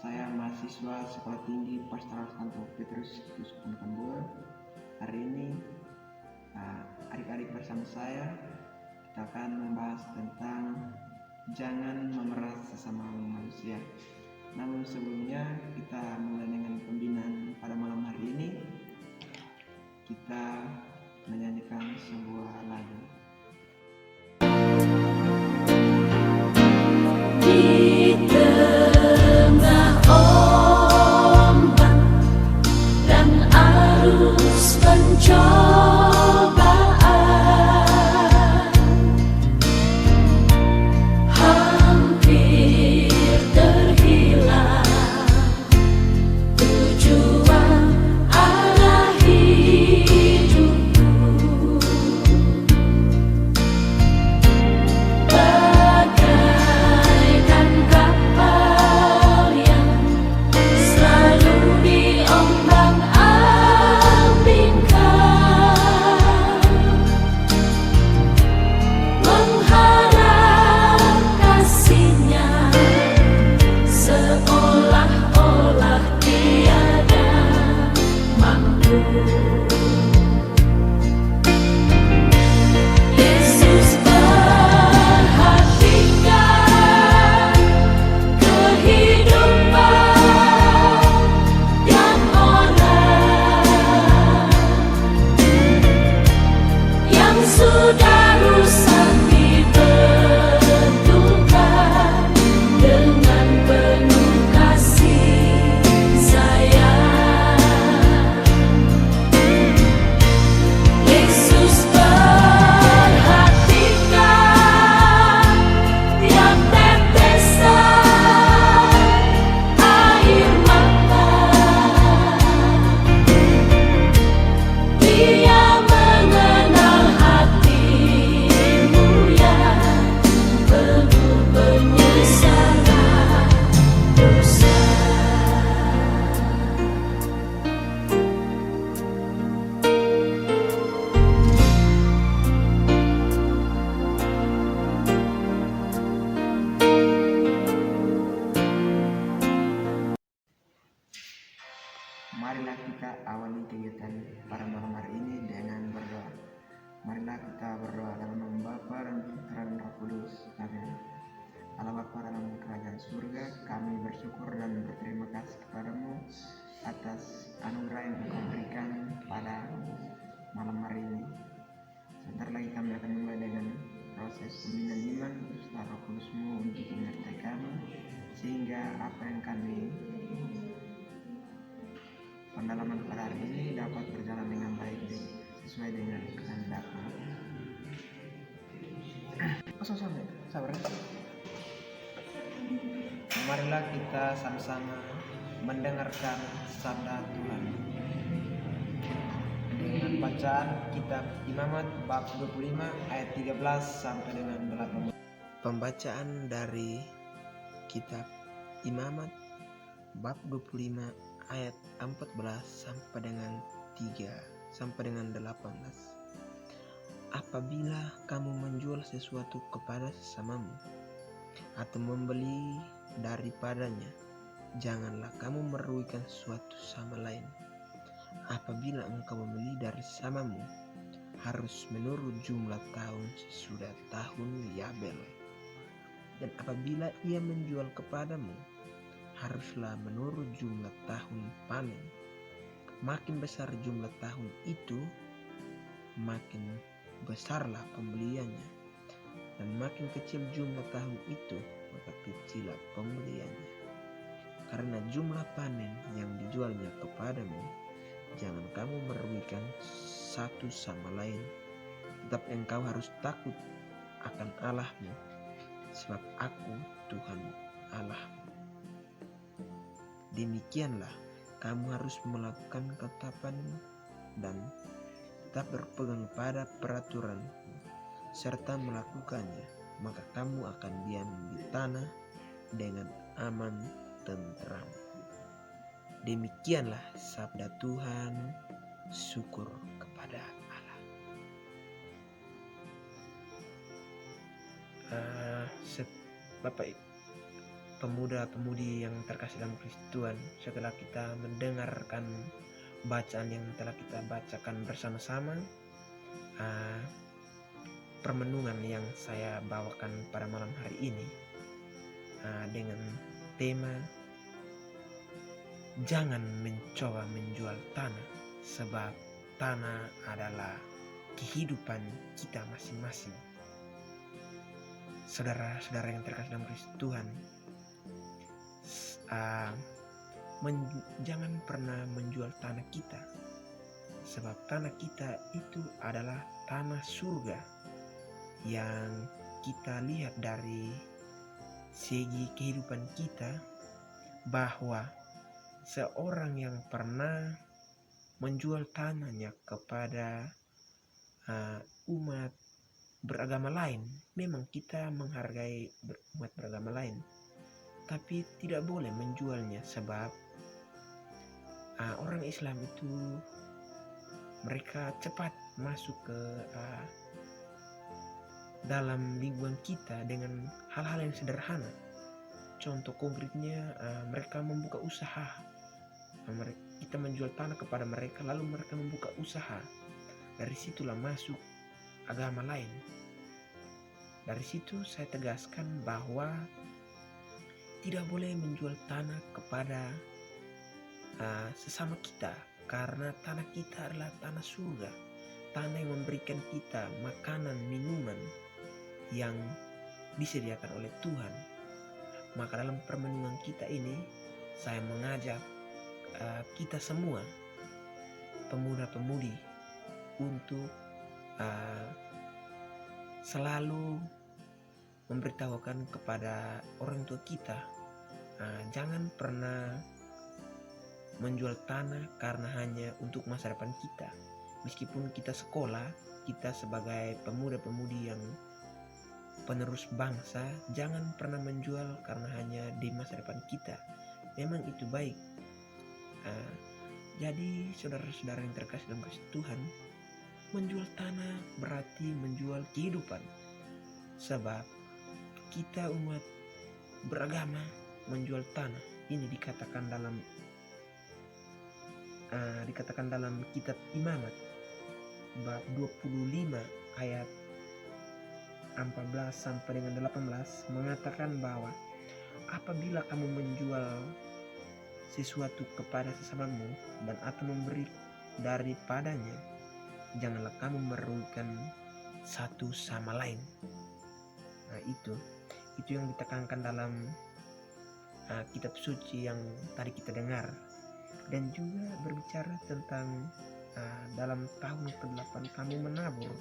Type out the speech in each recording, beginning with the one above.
Saya mahasiswa Sekolah Tinggi Pastoral Santo Petrus Uskup Tambora. Hari ini adik-adik bersama saya kita akan membahas tentang jangan memeras sesama manusia. Namun sebelumnya kita mulai dengan pembinaan pada malam hari ini. Kita menyanyikan sebuah lagu. Di tengah ombak dan arus pencobaan, hampir terhilang tujuan arah hidupku. Bagaikan kapal yang selalu diombang-ambingkan, mengharap kasihnya seolah-olah tiada mampu. Yesus perhatikan kehidupan yang orang yang sudah rusak dibetulkan dengan penuh kasih sayang. Yesus perhatikan tiap tetesan air mata. Dia mengenal hatimu yang penuh penyesalan dosa. Marilah kita awali kegiatan pada malam hari ini dengan berdoa. Marilah kita berdoa dalam nama Bapa dan Putra dan Roh Kudus. Amin. Allah Bapa dalam kerajaan surga, kami bersyukur dan berterima kasih kepadamu atas anugerah yang Engkau berikan pada malam hari ini. Sebentar lagi kami akan mulai dengan proses pembinaan iman setelah Roh Kudus-Mu untuk menyertai kami, sehingga apa yang kami pendalaman pada hari ini dapat berjalan dengan baik sesuai dengan kehendak-Mu. Sabar. Marilah kita sama-sama mendengarkan sabda Tuhan dengan bacaan kitab Imamat bab 25 ayat 13 sampai dengan 18. Pembacaan dari kitab Imamat bab 25 ayat 14 sampai dengan 18. Apabila kamu menjual sesuatu kepada sesamamu atau membeli daripadanya, janganlah kamu merugikan suatu sama lain. Apabila engkau membeli dari sesamamu, harus menurut jumlah tahun sesudah tahun Yabel. Dan apabila ia menjual kepadamu, haruslah menurut jumlah tahun panen. Makin besar jumlah tahun itu, makin besarlah pembeliannya, dan makin kecil jumlah tahun itu, maka kecillah pembeliannya. Karena jumlah panen yang dijualnya kepadamu, jangan kamu merugikan satu sama lain. Tetap engkau harus takut akan Allahmu, sebab aku Tuhan Allahmu. Demikianlah kamu harus melakukan ketetapanmu dan tetap berpegang pada peraturan serta melakukannya, maka kamu akan diam di tanah dengan aman tentram. Demikianlah sabda Tuhan. Syukur kepada Allah. Bapak pemuda-pemudi yang terkasih dalam Kristus Tuhan, setelah kita mendengarkan bacaan yang telah kita bacakan bersama-sama, permenungan yang saya bawakan pada malam hari ini dengan tema jangan mencoba menjual tanah, sebab tanah adalah kehidupan kita masing-masing. Saudara-saudara yang terkasih dalam Kristus Tuhan, jangan pernah menjual tanah kita, sebab tanah kita itu adalah tanah surga yang kita lihat dari segi kehidupan kita, bahwa seorang yang pernah menjual tanahnya kepada umat beragama lain, memang kita menghargai umat beragama lain, tapi tidak boleh menjualnya, sebab orang Islam itu mereka cepat masuk ke dalam lingkungan kita dengan hal-hal yang sederhana. Contoh konkretnya, mereka membuka usaha. Kita menjual tanah kepada mereka, lalu mereka membuka usaha. Dari situlah masuk agama lain. Dari situ saya tegaskan bahwa tidak boleh menjual tanah kepada sesama kita, karena tanah kita adalah tanah surga, tanah yang memberikan kita makanan, minuman yang disediakan oleh Tuhan. Maka dalam permenungan kita ini, saya mengajak kita semua, pemuda-pemudi, untuk selalu memberitahukan kepada orang tua kita, jangan pernah menjual tanah karena hanya untuk masa depan kita. Meskipun kita sekolah, kita sebagai pemuda-pemudi yang penerus bangsa, jangan pernah menjual karena hanya di masa depan kita. Memang itu baik. Jadi saudara-saudara yang terkasih dalam Kristus Tuhan, menjual tanah berarti menjual kehidupan, sebab kita umat beragama menjual tanah. Ini dikatakan dalam kitab Imamat bab 25 ayat 14 sampai dengan 18 mengatakan bahwa apabila kamu menjual sesuatu kepada sesamamu dan atau memberi daripadanya, janganlah kamu merugikan satu sama lain. Itu yang ditekankan dalam kitab suci yang tadi kita dengar. Dan juga berbicara tentang dalam tahun ke-8 kamu menabur,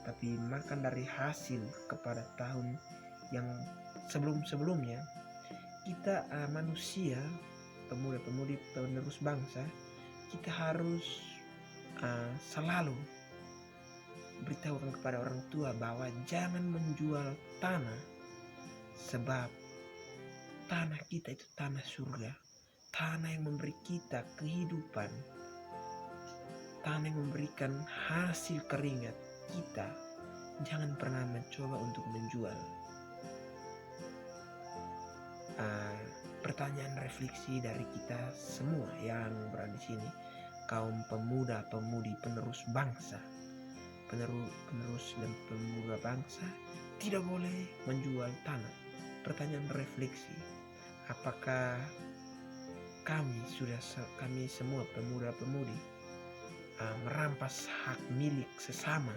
tapi makan dari hasil kepada tahun yang sebelum-sebelumnya. Kita manusia, pemuda-pemudi penerus bangsa, kita harus selalu beritahukan kepada orang tua bahwa jangan menjual tanah, sebab tanah kita itu tanah surga, tanah yang memberi kita kehidupan, tanah yang memberikan hasil keringat kita. Jangan pernah mencoba untuk menjual. Pertanyaan refleksi dari kita semua yang berada di sini, kaum pemuda-pemudi penerus bangsa, penerus dan pemuda bangsa, tidak boleh menjual tanah. Pertanyaan refleksi, apakah kami semua pemuda-pemudi merampas hak milik sesama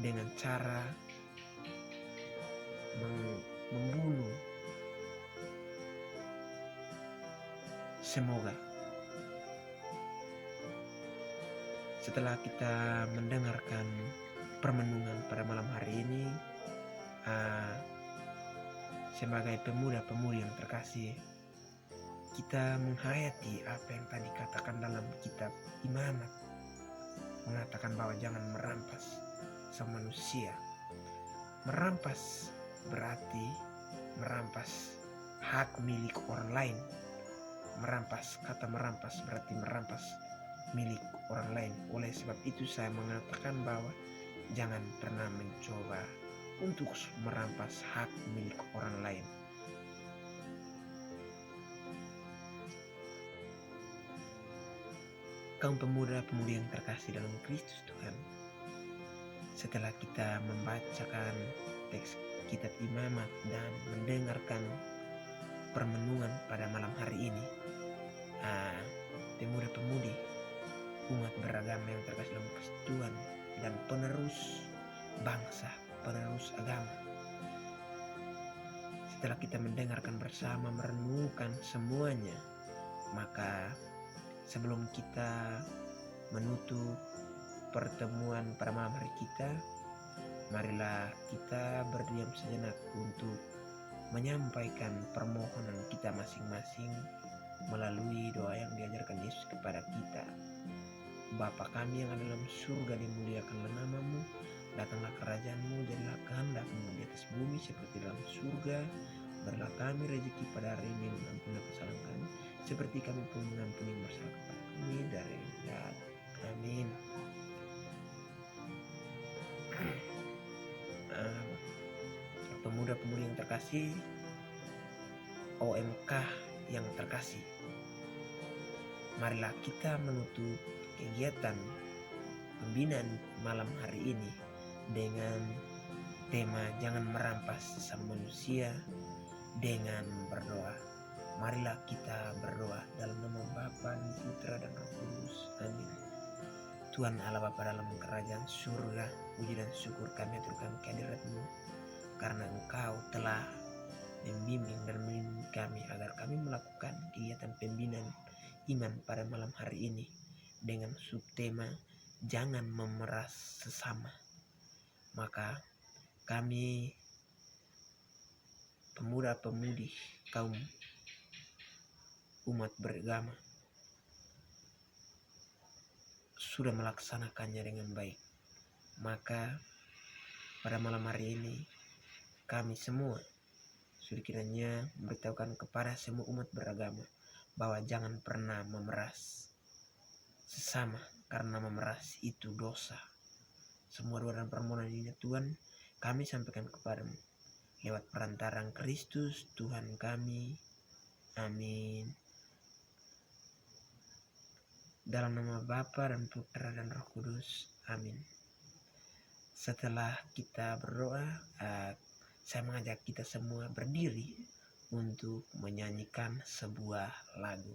dengan cara membunuh? Semoga setelah kita mendengarkan permenungan pada malam hari ini, sebagai pemuda-pemudi yang terkasih, kita menghayati apa yang tadi katakan dalam kitab Imamat, mengatakan bahwa jangan merampas sama manusia. Merampas berarti merampas hak milik orang lain. Kata merampas berarti merampas milik orang lain. Oleh sebab itu saya mengatakan bahwa jangan pernah mencoba untuk merampas hak milik orang lain. Kaum pemuda-pemudi yang terkasih dalam Kristus Tuhan, setelah kita membacakan teks kitab Imamat dan mendengarkan permenungan pada malam hari ini, pemuda-pemudi umat beragama yang terkasih dalam Kristus Tuhan dan penerus bangsa, penerus agama, setelah kita mendengarkan bersama, merenungkan semuanya, maka sebelum kita menutup pertemuan pada malam hari kita, marilah kita berdiam sejenak untuk menyampaikan permohonan kita masing-masing melalui doa yang diajarkan Yesus kepada kita. Bapa kami yang ada dalam surga, dimuliakanlah namamu, datanglah kerajaanmu, jadilah kehendakmu di atas bumi seperti dalam surga. Berilah kami rezeki pada hari ini, ampunilah kesalahan kami seperti kami pun mengampuni bersalah kepada kami dari jahat. Amin. Pemuda-pemudi yang terkasih, OMK yang terkasih, marilah kita menutup kegiatan pembinaan malam hari ini dengan tema jangan merampas sesama manusia dengan berdoa. Marilah kita berdoa dalam nama Bapa dan Putra dan Roh Kudus. Amin. Tuhan Allah Bapa dalam kerajaan surga, puji dan syukur kami aturkan kehadirat-Mu, karena Engkau telah membimbing dan melindungi kami agar kami melakukan kegiatan pembinaan iman pada malam hari ini dengan subtema jangan memeras sesama. Maka kami pemuda-pemudi kaum umat beragama sudah melaksanakannya dengan baik. Maka pada malam hari ini kami semua sudah kiranya memberitahukan kepada semua umat beragama bahwa jangan pernah memeras sesama, karena memeras itu dosa. Semua doa dan permohonan ini Tuhan kami sampaikan kepadamu lewat perantaraan Kristus Tuhan kami. Amin. Dalam nama Bapa dan Putra dan Roh Kudus. Amin. Setelah kita berdoa, saya mengajak kita semua berdiri untuk menyanyikan sebuah lagu.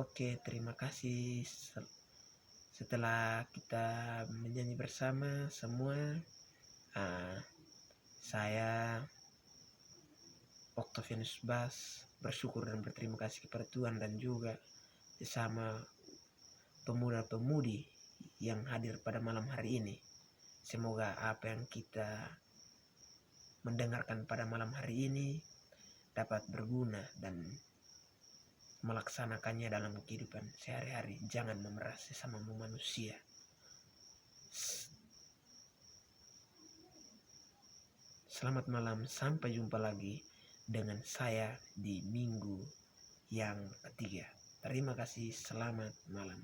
Oke, terima kasih. Setelah kita menyanyi bersama semua, saya Octavianus Bas bersyukur dan berterima kasih kepada Tuhan dan juga bersama pemuda-pemudi yang hadir pada malam hari ini. Semoga apa yang kita mendengarkan pada malam hari ini dapat berguna dan melaksanakannya dalam kehidupan sehari-hari. Jangan memeras sesama manusia. Selamat malam, sampai jumpa lagi dengan saya di minggu yang ketiga. Terima kasih, selamat malam.